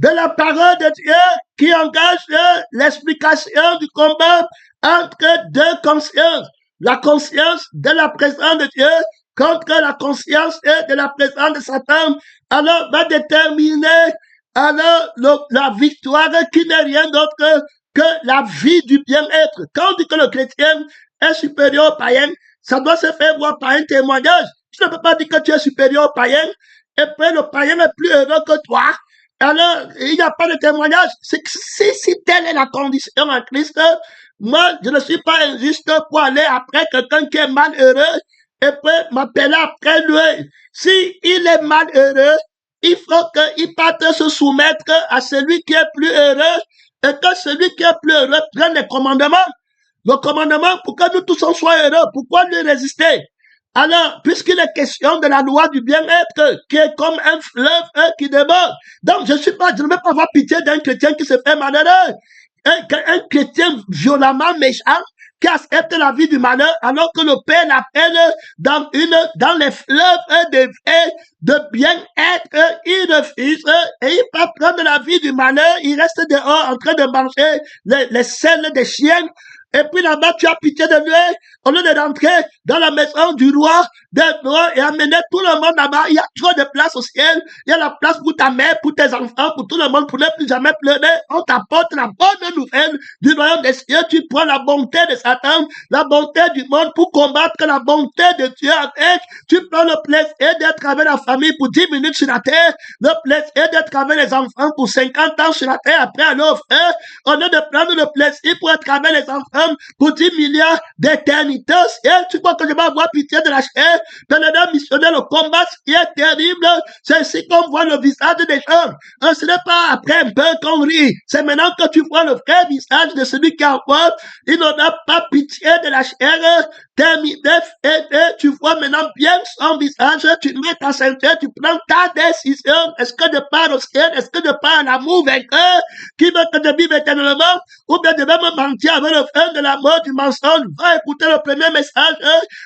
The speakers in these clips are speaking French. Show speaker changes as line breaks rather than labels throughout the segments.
de la parole de Dieu qui engage l'explication du combat entre deux consciences. La conscience de la présence de Dieu contre la conscience de la présence de Satan, alors va déterminer la victoire qui n'est rien d'autre que la vie du bien-être. Quand on dit que le chrétien est supérieur au païen, ça doit se faire voir par un témoignage. Tu ne peux pas dire que tu es supérieur au païen et puis le païen est plus heureux que toi. Alors, il n'y a pas de témoignage. Si telle est la condition en Christ, moi, je ne suis pas injuste pour aller après quelqu'un qui est malheureux et puis m'appeler après lui. Si il est malheureux, il faut qu'il parte se soumettre à celui qui est plus heureux et que celui qui est plus heureux prenne les commandements. Le commandement pour que nous tous soyons heureux. Pourquoi lui résister? Alors, puisqu'il est question de la loi du bien-être, qui est comme un fleuve qui déborde. Donc, je ne vais pas avoir pitié d'un chrétien qui se fait malheureux. Un chrétien violemment méchant, qui accepte la vie du malheur, alors que le Père l'appelle dans les fleuves de bien-être, il refuse, et il peut prendre la vie du malheur, il reste dehors en train de manger les selles des chiens. Et puis là-bas, tu as pitié de lui, au lieu de rentrer dans la maison du roi, et amener tout le monde là-bas. Il y a trop de place au ciel. Il y a la place pour ta mère, pour tes enfants, pour tout le monde, pour ne plus jamais pleurer. On t'apporte la bonne nouvelle du royaume des cieux. Tu prends la bonté de Satan, la bonté du monde pour combattre la bonté de Dieu avec. Tu prends le plaisir d'être avec la famille pour 10 minutes sur la terre, le plaisir d'être avec les enfants pour 50 ans sur la terre après à l'offre. Au lieu de prendre le plaisir pour être avec les enfants pour 10 milliards d'éternités. Et tu crois que je vais avoir pitié de la chair? Pendant missionnaire, le combat qui est terrible, c'est ainsi qu'on voit le visage des gens. Ce n'est pas après un peu qu'on rit. C'est maintenant que tu vois le vrai visage de celui qui envoie. Il n'en a pas pitié de la chair. Terminé, et tu vois maintenant bien son visage. Tu mets ta ceinture, tu prends ta décision. Est-ce que de part au ciel, est-ce que de part l'amour vainqueur qui veut que je vive éternellement, ou bien de me mentir avec le feu de la mort du mensonge? Va écouter le premier message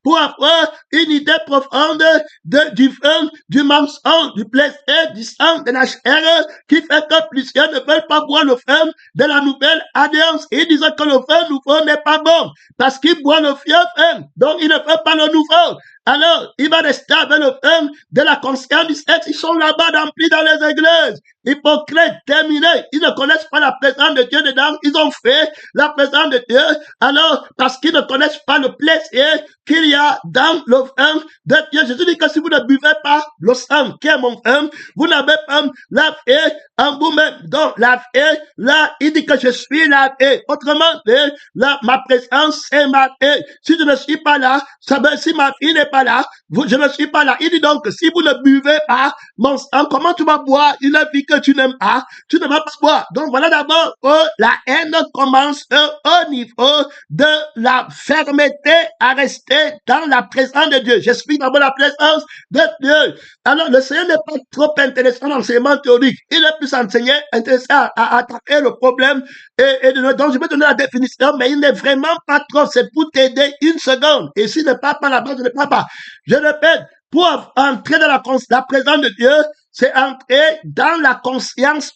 pour avoir une idée profonde du feu, du mensonge, du plaisir, du sang, de la chair, qui fait que plusieurs ne veulent pas boire le feu de la nouvelle alliance. Ils disent que le feu nouveau n'est pas bon, parce qu'ils boivent le vieux feu, donc ils ne veulent pas le nouveau. Alors, il va rester avec le feu de la conscience du sexe. Ils sont là-bas remplis dans les églises. Hypocrites, terminés. Ils ne connaissent pas la présence de Dieu dedans. Ils ont fait la présence de Dieu. Alors, parce qu'ils ne connaissent pas le plaisir qu'il y a dans le feu de Dieu. Jésus dit que si vous ne buvez pas le sang qui est mon feu, vous n'avez pas la vie en vous-même. Donc, la vie, là, il dit que je suis la vie. Autrement dit, là, ma présence, c'est ma vie. Si je ne suis pas là, ça veut, si ma vie n'est pas là, je ne suis pas là. Il dit donc que si vous ne buvez pas mon sang, comment tu vas boire une vie que tu n'aimes pas? Tu ne vas pas boire. Donc voilà d'abord la haine commence au niveau de la fermeté à rester dans la présence de Dieu. J'explique d'abord la présence de Dieu. Alors le Seigneur n'est pas trop intéressant dans l'enseignement théorique. Il est plus intéressé à attaquer le problème donc je vais donner la définition, mais il n'est vraiment pas trop. C'est pour t'aider une seconde. Et s'il ne parle pas là-bas, je ne parle pas. Je répète, pour entrer dans la présence de Dieu, c'est entrer dans la conscience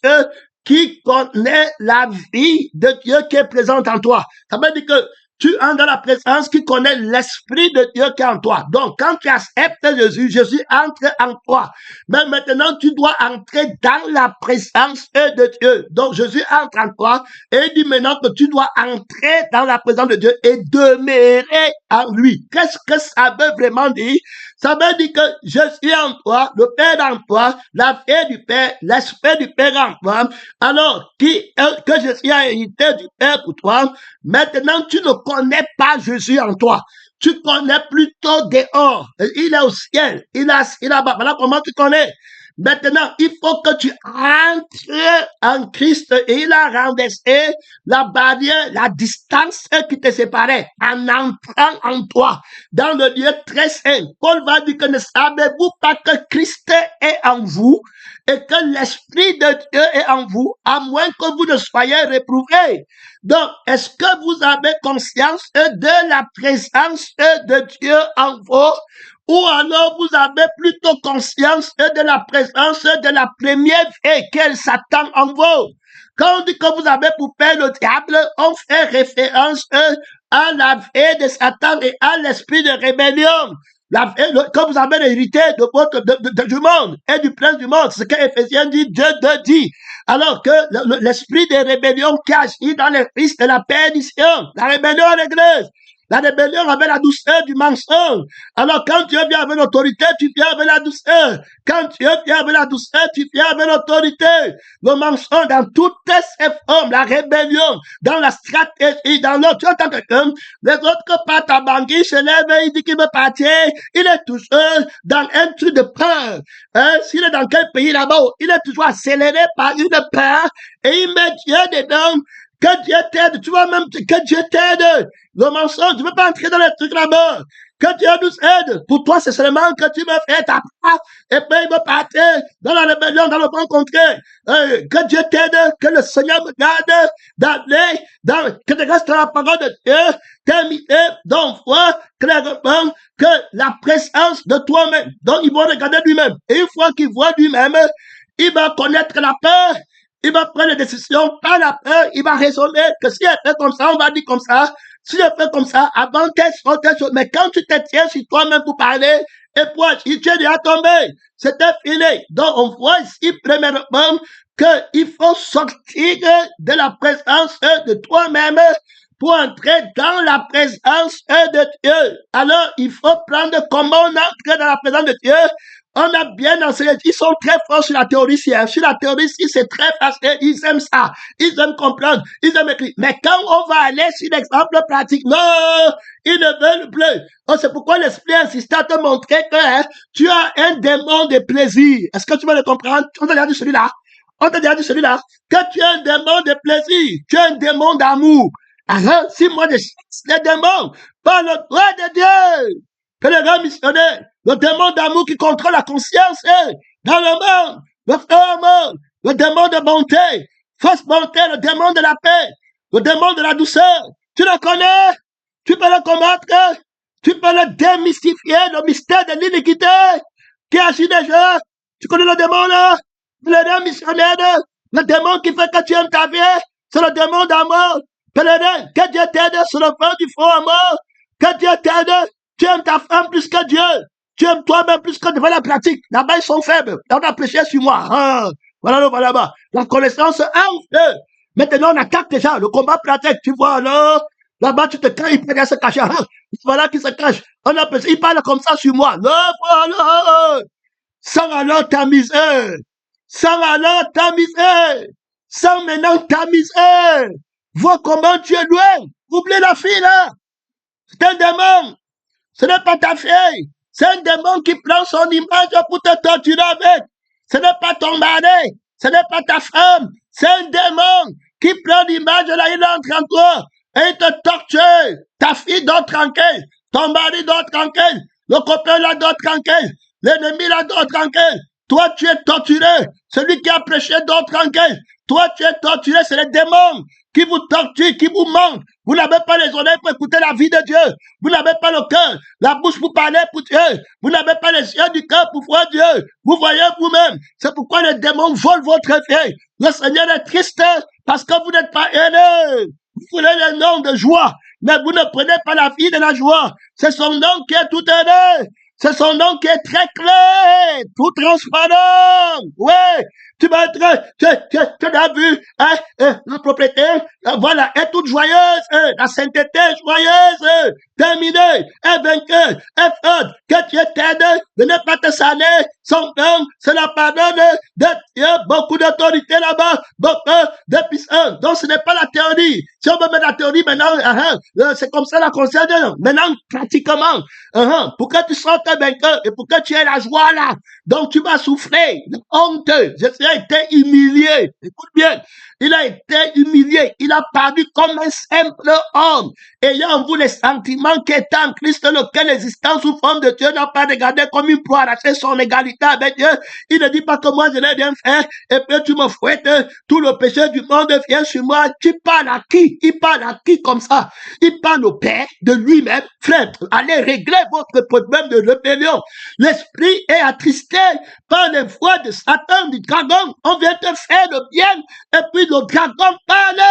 qui connaît la vie de Dieu qui est présente en toi. Ça veut dire que tu entres dans la présence qui connaît l'esprit de Dieu qui est en toi. Donc, quand tu acceptes Jésus, Jésus entre en toi. Mais maintenant, tu dois entrer dans la présence de Dieu. Donc, Jésus entre en toi et il dit maintenant que tu dois entrer dans la présence de Dieu et demeurer en lui. Qu'est-ce que ça veut vraiment dire? Ça veut dire que je suis en toi, le Père en toi, la vie du Père, l'esprit du Père en toi. Alors, que je suis hérité du Père pour toi. Maintenant, tu ne connais pas Jésus en toi. Tu connais plutôt dehors. Il est au ciel. Il est là-bas. Voilà comment tu connais. Maintenant, il faut que tu entres en Christ et il a renversé la barrière, la distance qui te séparait en entrant en toi dans le lieu très saint. Paul va dire que ne savez-vous pas que Christ est en vous et que l'Esprit de Dieu est en vous, à moins que vous ne soyez réprouvés. Donc, est-ce que vous avez conscience de la présence de Dieu en vous? Ou alors vous avez plutôt conscience de la présence de la première vie qu'elle Satan en vous? Quand on dit que vous avez pour faire le diable, on fait référence à la vie de Satan et à l'esprit de rébellion. Quand vous avez hérité du monde et du prince du monde, c'est ce que Éphésiens dit, Dieu dit. Alors que l'esprit de rébellion qui agit dans les fils de la perdition, la rébellion à l'église. La rébellion avec la douceur du mensonge. Alors quand Dieu vient avec l'autorité, tu viens avec la douceur. Quand Dieu vient avec la douceur, tu viens avec l'autorité. Le mensonge dans toutes ses formes, la rébellion, dans la stratégie, dans l'autre. Tu entends quelqu'un, les autres que partent à Bangui se lèvent et il dit qu'il veut partir. Il est toujours dans un truc de peur. S'il est dans quel pays là-bas, il est toujours accéléré par une peur et il met Dieu dedans. Que Dieu t'aide, tu vois même que Dieu t'aide. Le mensonge, tu ne veux pas entrer dans les trucs là-bas. Que Dieu nous aide. Pour toi, c'est seulement que tu me fais ta part. Et puis il veut partir dans la rébellion, dans le bon contraire. Que Dieu t'aide, que le Seigneur me garde d'aller, que tu restes dans la parole de Dieu, terminer, donc voir clairement que la présence de toi-même. Donc il va regarder lui-même. Et une fois qu'il voit lui-même, il va connaître la peur. Il va prendre des décisions par la peur. Il va raisonner que si elle fait comme ça, on va dire comme ça. Si elle fait comme ça, avant telle chose. Mais quand tu te tiens sur toi-même pour parler, et puis tu es déjà tombé. C'était fini. Donc, on voit ici, premièrement, qu'il faut sortir de la présence de toi-même pour entrer dans la présence de Dieu. Alors, il faut prendre comment on entre dans la présence de Dieu. On a bien enseigné, ils sont très forts sur la théorie ici. Sur la théorie ici, c'est très facile. Ils aiment ça. Ils aiment comprendre. Ils aiment écrire. Mais quand on va aller sur l'exemple pratique, non, ils ne veulent plus. Oh, c'est pourquoi l'esprit insiste à te montrer que tu as un démon de plaisir. Est-ce que tu veux le comprendre? On t'a déjà dit celui-là. On t'a déjà dit celui-là. Que tu as un démon de plaisir. Tu as un démon d'amour. Alors, si moi je chasse les démons par le droit de Dieu, que les gars missionnaires, le démon d'amour qui contrôle la conscience dans le monde, le frère monde, le démon de bonté, fausse bonté, le démon de la paix, le démon de la douceur. Tu le connais? Tu peux le combattre? Tu peux le démystifier, le mystère de l'iniquité qui agit déjà. Tu connais le démon là? Le missionnaire, le démon qui fait que tu aimes ta vie, c'est le démon d'amour. Pèlerin, que Dieu t'aide sur le fond du faux amour. Que Dieu t'aide. Tu aimes ta femme plus que Dieu. Tu aimes toi-même plus que Dieu. Voilà la pratique. Là-bas, ils sont faibles. On a prêché sur moi. Voilà là-bas. La connaissance entre eux. Maintenant, on attaque déjà le combat pratique. Tu vois, là. Là-bas, tu te caches, il peut se cacher. Voilà qui se cache. On a prêché. Il parle comme ça sur moi. Là, voilà. Sans alors ta misère. Sans alors ta misère. Sans maintenant ta misère. Vois comment tu es loin. Oublie la fille, là. C'est un démon. Ce n'est pas ta fille. C'est un démon qui prend son image pour te torturer avec. Ce n'est pas ton mari. Ce n'est pas ta femme. C'est un démon qui prend l'image là, il entre en toi. Et il te torture. Ta fille dort tranquille. Ton mari dort tranquille. Le copain là dort tranquille. L'ennemi là dort tranquille. Toi, tu es torturé. Celui qui a prêché dort tranquille. Toi, tu es torturé. C'est les démons qui vous torturent, qui vous manquent. Vous n'avez pas les oreilles pour écouter la vie de Dieu. Vous n'avez pas le cœur, la bouche pour parler pour Dieu. Vous n'avez pas les yeux du cœur pour voir Dieu. Vous voyez vous-même. C'est pourquoi les démons volent votre vie. Le Seigneur est triste parce que vous n'êtes pas aimé. Vous voulez le nom de joie, mais vous ne prenez pas la vie de la joie. C'est son nom qui est tout aimé. C'est son nom qui est très clair, tout transparent. Ouais. Tu vas être, tu as vu, la propriété, voilà, est toute joyeuse, la sainteté est joyeuse, terminée, est vainqueur, est forte, que Dieu t'aide de ne pas te saler, son nom, c'est la parole de Dieu, beaucoup d'autorité là-bas, beaucoup de puissance. Donc ce n'est pas la théorie. Si on veut mettre la théorie maintenant, c'est comme ça la conscience, maintenant, pratiquement, pour que tu sortes vainqueur et pour que tu aies la joie là, donc tu vas souffrir, honte, il a été humilié. Écoute bien. Il a été humilié. Il a paru comme un simple homme, ayant en vous les sentiments qui étaient en Christ, lequel l'existence sous forme de Dieu n'a pas regardé comme une proie arracher son égalité avec Dieu. Il ne dit pas que moi je n'ai rien frère, et puis tu me fouettes, tout le péché du monde vient sur moi. Tu parles à qui? Il parle à qui comme ça? Il parle au Père de lui-même. Frère, allez régler votre problème de rébellion. L'esprit est attristé par les voix de Satan, du dragon. On vient te faire le bien, et puis le dragon parle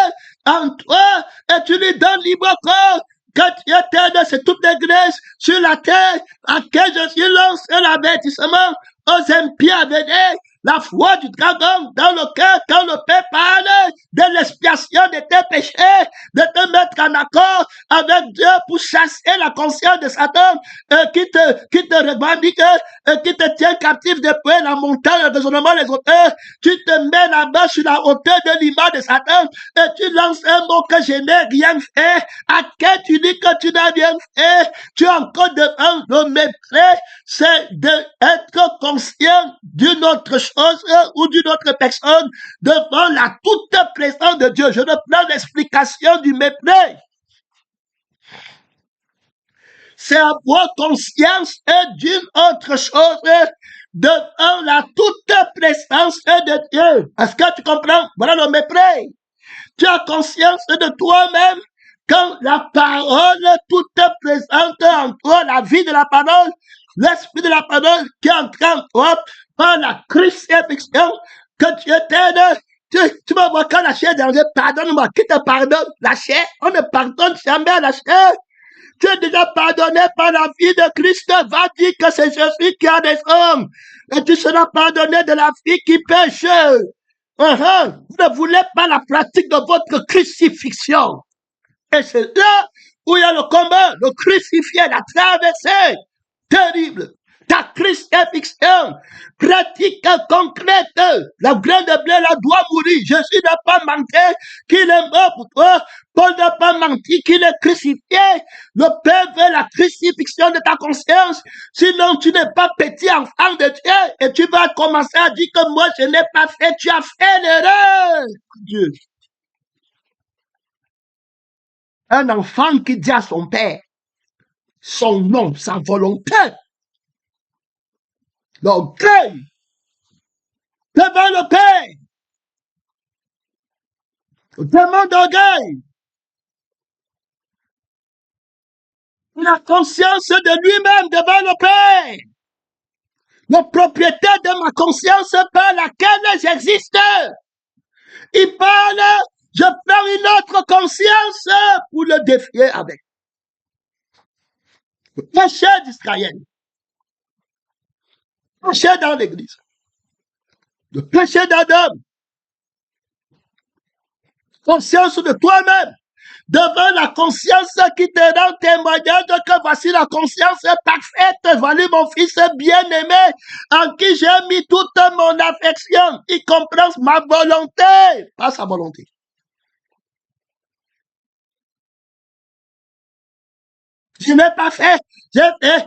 en toi, et tu lui donnes libre corps. Quand Dieu t'aide, c'est toute l'église sur la terre à laquelle Jésus lance l'avertissement aux impies à venir. La foi du dragon dans le cœur, quand le Père parle de l'expiation de tes péchés, de te mettre en accord avec Dieu pour chasser la conscience de Satan qui te revendique, qui te tient captif depuis la montagne, le raisonnement des auteurs. Tu te mets là-bas sur la hauteur de l'image de Satan et tu lances un mot que je n'ai rien fait, à quel tu dis que tu n'as rien fait. Tu es encore devant le mépris, c'est d'être conscient d'une autre chose ou d'une autre personne devant la toute présence de Dieu. Je ne prends l'explication du mépris. C'est avoir conscience d'une autre chose devant la toute présence de Dieu. Est-ce que tu comprends? Voilà le mépris. Tu as conscience de toi-même quand la parole toute présente en toi, la vie de la parole, l'esprit de la parole qui entre en toi par la crucifixion, que Dieu t'aide. Tu vas voir quand la chair est danger, pardonne-moi. Qui te pardonne? La chair? On ne pardonne jamais à la chair. Tu es déjà pardonné par la vie de Christ. Va dire que c'est Jésus qui a des hommes. Et tu seras pardonné de la vie qui pêche. Vous ne voulez pas la pratique de votre crucifixion. Et c'est là où il y a le combat, le crucifié, la traversée terrible. Ta crucifixion, pratique concrète. La graine de blé là doit mourir. Jésus n'a pas manqué qu'il est mort pour toi. Paul n'a pas menti qu'il est crucifié. Le Père veut la crucifixion de ta conscience. Sinon, tu n'es pas petit enfant de Dieu. Et tu vas commencer à dire que moi, je n'ai pas fait. Tu as fait l'erreur. Dieu. Un enfant qui dit à son père son nom, sa volonté, l'orgueil devant le Père, demande d'orgueil, la conscience de lui-même devant le Père, le propriétaire de ma conscience par laquelle j'existe. Il parle, je prends une autre conscience pour le défier avec. Le péché d'Israël, le péché dans l'église, le péché d'Adam, conscience de toi-même, devant la conscience qui te rend témoignage que voici la conscience parfaite, voilà mon fils bien-aimé, en qui j'ai mis toute mon affection, il comprend ma volonté, pas sa volonté. Je n'ai pas fait, j'ai fait